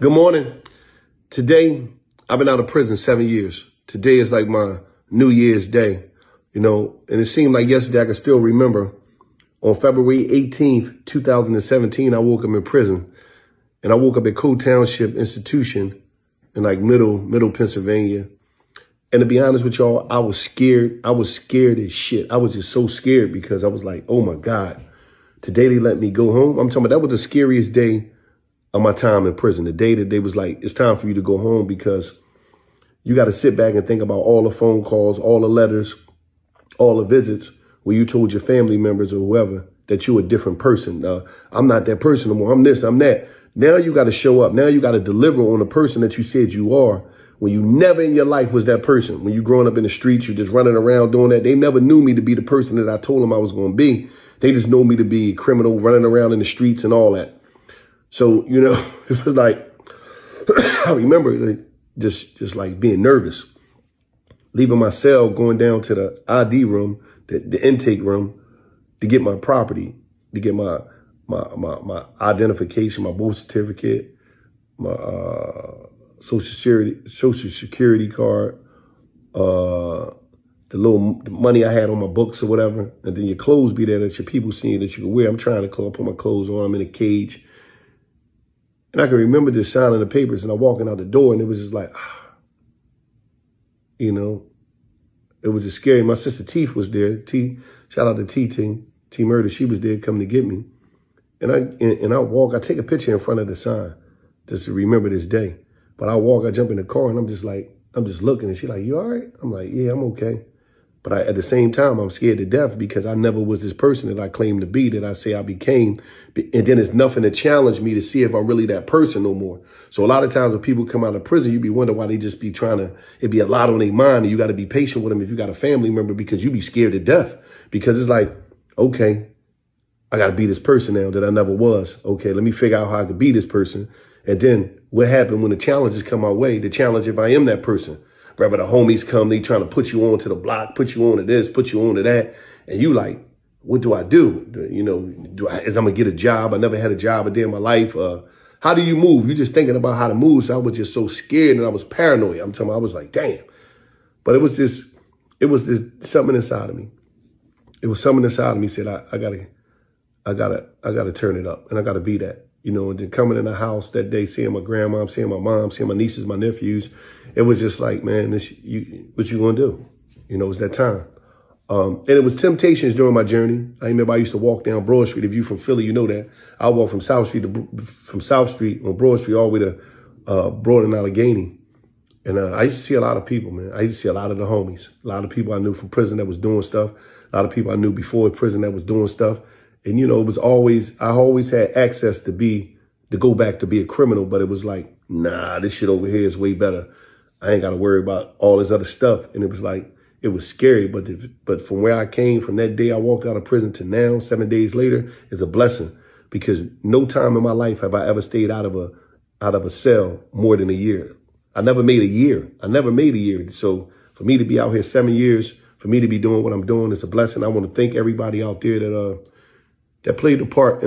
Good morning. Today, I've been out of prison 7 years. Today is like my New Year's Day, and it seemed like yesterday I can still remember. On February 18th, 2017, I woke up in prison, and I woke up at Code Township Institution in like middle Pennsylvania. And to be honest with y'all, I was scared. I was scared as shit. I was just so scared because I was like, oh my God, today they let me go home. I'm talking about that was the scariest day of my time in prison. The day that they was like, it's time for you to go home because you got to sit back and think about all the phone calls, all the letters, all the visits where you told your family members or whoever that you're a different person. I'm not that person no more. I'm this, I'm that. Now you got to show up. Now you got to deliver on the person that you said you are when you never in your life was that person. When you growing up in the streets, you just running around doing that. They never knew me to be the person that I told them I was going to be. They just know me to be a criminal running around in the streets and all that. So, it was like, I remember just like being nervous, leaving my cell, going down to the ID room, the intake room to get my property, to get my identification, my birth certificate, my social security card, the money I had on my books or whatever. And then your clothes be there that your people see that you can wear. I'm trying to put my clothes on. I'm in a cage. And I can remember just signing the papers and I'm walking out the door and it was just like, it was just scary. My sister Teeth was there. Shout out to T Murder. She was there coming to get me. And I take a picture in front of the sign just to remember this day. But I jump in the car and I'm just looking and she's like, you all right? I'm like, yeah, I'm okay. But at the same time, I'm scared to death because I never was this person that I claimed to be, that I say I became. And then it's nothing to challenge me to see if I'm really that person no more. So a lot of times when people come out of prison, you be wondering why they just be it'd be a lot on their mind. And you got to be patient with them if you got a family member because you be scared to death. Because it's like, okay, I got to be this person now that I never was. Okay, let me figure out how I could be this person. And then what happened when the challenges come my way, the challenge if I am that person. Wherever the homies come, they trying to put you on to the block, put you on to this, put you on to that. And you like, what do I do? I'm going to get a job? I never had a job a day in my life. How do you move? You're just thinking about how to move. So I was just so scared and I was paranoid. I'm telling you, I was like, damn. But it was just something inside of me. It was something inside of me said, I gotta turn it up and I gotta be that. And then coming in the house that day, seeing my grandma, seeing my mom, seeing my nieces, my nephews, it was just like, man, what you gonna do? It was that time. And it was temptations during my journey. I remember I used to walk down Broad Street. If you from Philly, you know that. I walk from South Street on Broad Street all the way to Broad and Allegheny. And I used to see a lot of people, man. I used to see a lot of the homies, a lot of people I knew from prison that was doing stuff, a lot of people I knew before prison that was doing stuff. And, it was I always had access to go back to be a criminal, but it was like, nah, this shit over here is way better. I ain't got to worry about all this other stuff. And it was like, it was scary. But from where I came, from that day I walked out of prison to now, 7 days later, is a blessing because no time in my life have I ever stayed out of a cell more than a year. I never made a year. So for me to be out here 7 years, for me to be doing what I'm doing is a blessing. I want to thank everybody out there that played a part in